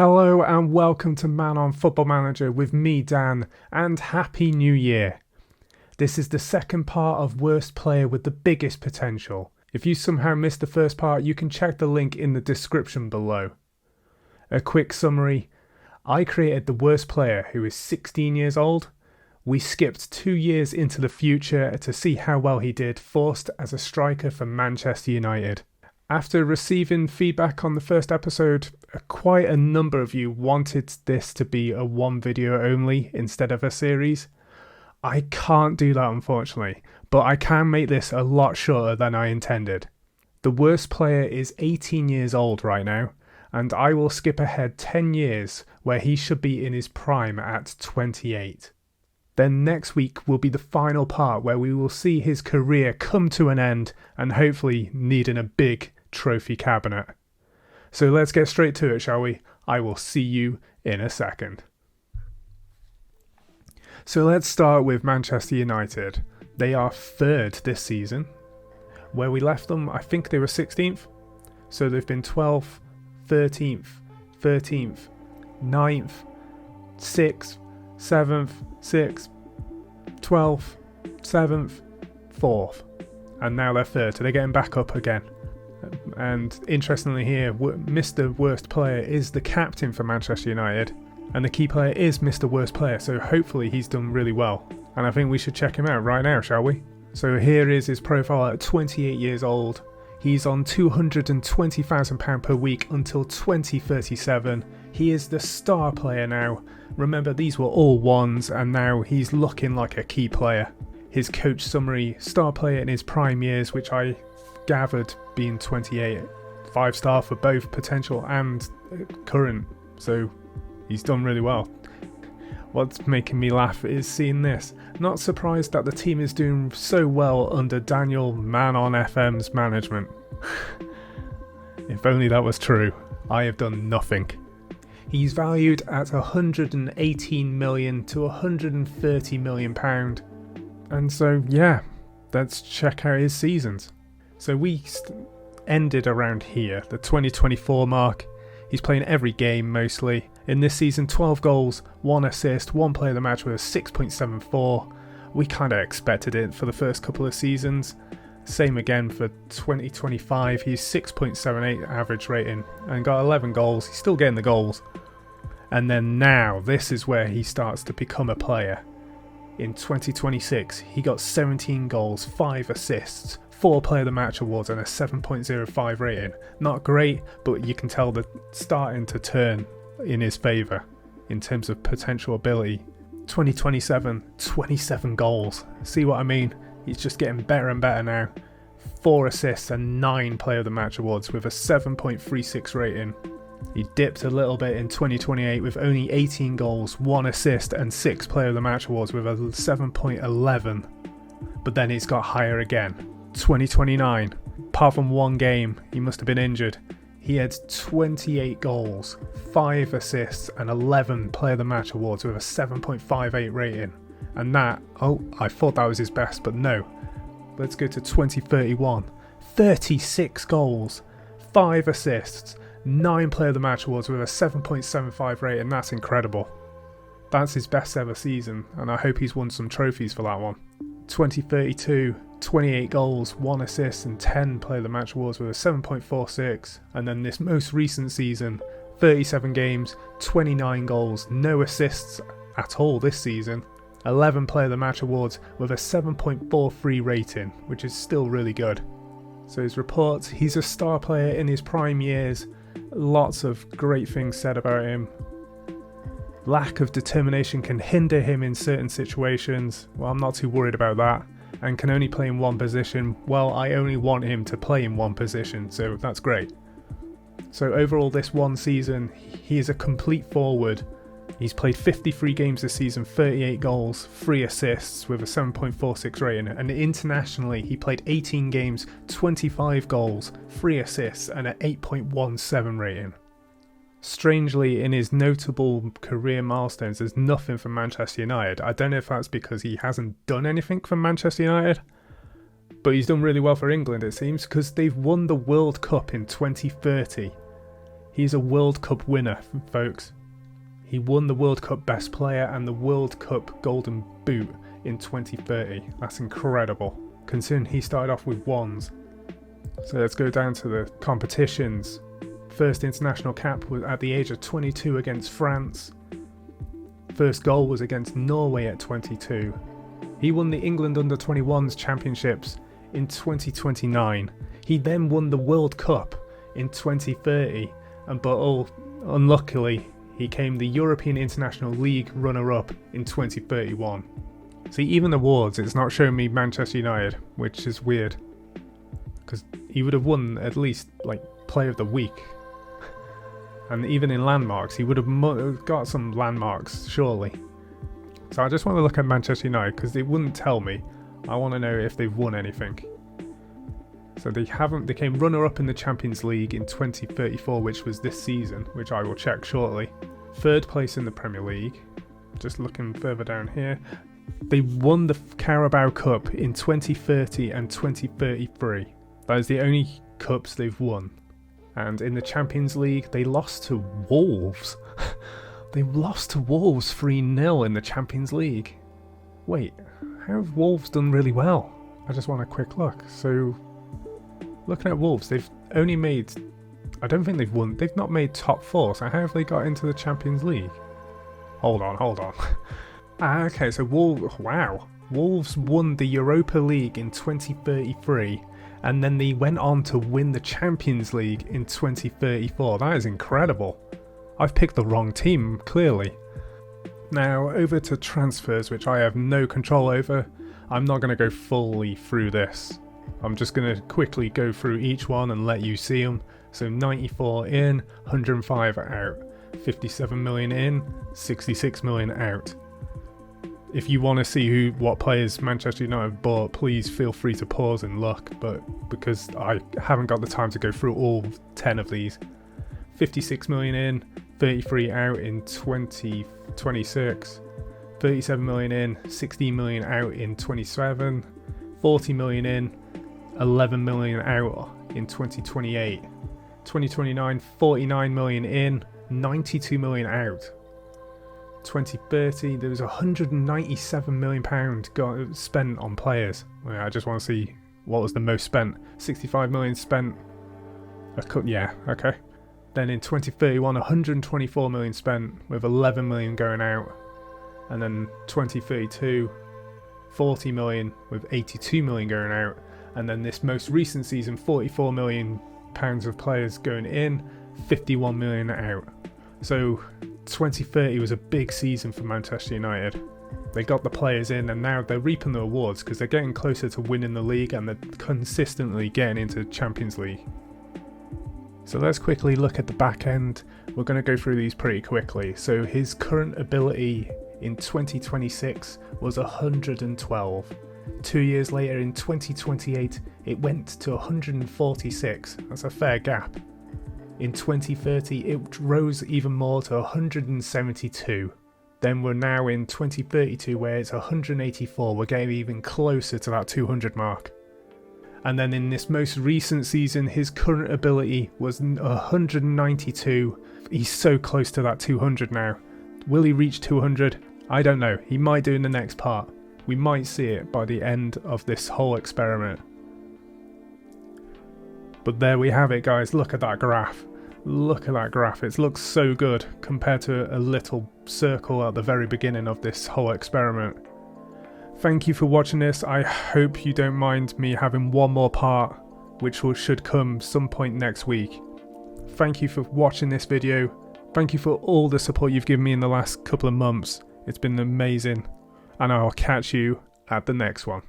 Hello and welcome to Man on Football Manager with me, Dan, and Happy New Year. This is the second part of Worst Player with the Biggest Potential. If you somehow missed the first part, you can check the link in the description below. A quick summary. I created the worst player who is 16 years old. We skipped 2 years into the future to see how well he did, forced as a striker for Manchester United. After receiving feedback on the first episode, quite a number of you wanted this to be a one video only instead of a series. I can't do that unfortunately, but I can make this a lot shorter than I intended. The worst player is 18 years old right now, and I will skip ahead 10 years where he should be in his prime at 28. Then next week will be the final part where we will see his career come to an end and hopefully needing a big trophy cabinet. So let's get straight to it, shall we? I will see you in a second. So let's start with Manchester United. They are third this season. Where we left them, I think they were 16th. So they've been 12th, 13th, 13th, 9th, 6th, 7th, 6th, 12th, 7th, 4th. And now they're third, so they're getting back up again. And interestingly here, Mr. Worst Player is the captain for Manchester United, and the key player is Mr. Worst Player, so hopefully he's done really well. And I think we should check him out right now, shall we? So here is his profile at 28 years old. He's on £220,000 per week until 2037. He is the star player now. Remember, these were all ones, and now he's looking like a key player. His coach summary, star player in his prime years, which I gathered being 28, 5-star for both potential and current, so he's done really well. What's making me laugh is seeing this. Not surprised that the team is doing so well under Daniel Man on FM's management. If only that was true. I have done nothing. He's valued at 118 million to 130 million pound. And so yeah, let's check out his seasons. So we ended around here, the 2024 mark. He's playing every game mostly. In this season, 12 goals, 1 assist, 1 player of the match with a 6.74. We kind of expected it for the first couple of seasons. Same again for 2025. He's 6.78 average rating and got 11 goals. He's still getting the goals. And then now, this is where he starts to become a player. In 2026, he got 17 goals, 5 assists, 4 player of the match awards and a 7.05 rating. Not great, but you can tell they're starting to turn in his favour in terms of potential ability. 2027, 27 goals. See what I mean? He's just getting better and better now. 4 assists and 9 player of the match awards with a 7.36 rating. He dipped a little bit in 2028 with only 18 goals, 1 assist and 6 player of the match awards with a 7.11. But then it's got higher again. 2029, apart from 1 game, he must have been injured. He had 28 goals, 5 assists and 11 player of the match awards with a 7.58 rating. And that, I thought that was his best, but no. Let's go to 2031. 36 goals, 5 assists, 9 player of the match awards with a 7.75 rating. That's incredible. That's his best ever season, and I hope he's won some trophies for that one. 2032, 28 goals, 1 assist and 10 player of the match awards with a 7.46. And then this most recent season, 37 games, 29 goals, no assists at all this season. 11 player of the match awards with a 7.43 rating, which is still really good. So his reports, he's a star player in his prime years. Lots of great things said about him. Lack of determination can hinder him in certain situations. Well, I'm not too worried about that. And can only play in one position. Well, I only want him to play in one position, so that's great. So overall this one season, he is a complete forward. He's played 53 games this season, 38 goals, 3 assists with a 7.46 rating. And internationally, he played 18 games, 25 goals, 3 assists and an 8.17 rating. Strangely, in his notable career milestones, there's nothing from Manchester United. I don't know if that's because he hasn't done anything for Manchester United, but he's done really well for England, it seems, because they've won the World Cup in 2030. He's a World Cup winner, folks. He won the World Cup Best Player and the World Cup Golden Boot in 2030. That's incredible, considering he started off with ones. So let's go down to the competitions. First international cap was at the age of 22 against France. First goal was against Norway at 22. He won the England Under-21s Championships in 2029. He then won the World Cup in 2030, but unluckily he came the European International League runner-up in 2031. See, even awards, it's not showing me Manchester United, which is weird, because he would have won at least like Player of the Week. And even in landmarks, he would have got some landmarks, surely. So I just want to look at Manchester United, because they wouldn't tell me. I want to know if they've won anything. So they haven't. They came runner-up in the Champions League in 2034, which was this season, which I will check shortly. Third place in the Premier League. Just looking further down here. They won the Carabao Cup in 2030 and 2033. That is the only cups they've won. And in the Champions League, they lost to Wolves. They lost to Wolves 3-0 in the Champions League. Wait, how have Wolves done really well? I just want a quick look. So, looking at Wolves, they've only made... I don't think they've won. They've not made top 4, so how have they got into the Champions League? Hold on. Okay, so Wolves won the Europa League in 2033. And then they went on to win the Champions League in 2034. That is incredible. I've picked the wrong team, clearly. Now, over to transfers, which I have no control over. I'm not going to go fully through this. I'm just going to quickly go through each one and let you see them. So 94 in, 105 out. 57 million in, 66 million out. If you want to see what players Manchester United bought, please feel free to pause and look, but because I haven't got the time to go through all 10 of these. 56 million in, 33 out in 2026, 37 million in, 16 million out in 27, 40 million in, 11 million out in 2028, 2029, 49 million in, 92 million out. 2030, there was £197 million spent on players. I just want to see what was the most spent. 65 million spent. Yeah, okay. Then in 2031, 124 million spent, with 11 million going out. And then 2032, 40 million with 82 million going out. And then this most recent season, 44 million pounds of players going in, 51 million out. So 2030 was a big season for Manchester United. They got the players in and now they're reaping the rewards because they're getting closer to winning the league and they're consistently getting into Champions League. So let's quickly look at the back end. We're going to go through these pretty quickly. So his current ability in 2026 was 112. 2 years later in 2028 it went to 146. That's a fair gap. In 2030, it rose even more to 172. Then we're now in 2032 where it's 184. We're getting even closer to that 200 mark. And then in this most recent season, his current ability was 192. He's so close to that 200 now. Will he reach 200? I don't know. He might do in the next part. We might see it by the end of this whole experiment. But there we have it, guys. Look at that graph. Look at that graph. It looks so good compared to a little circle at the very beginning of this whole experiment. Thank you for watching this. I hope you don't mind me having one more part, which should come some point next week. Thank you for watching this video. Thank you for all the support you've given me in the last couple of months. It's been amazing. And I'll catch you at the next one.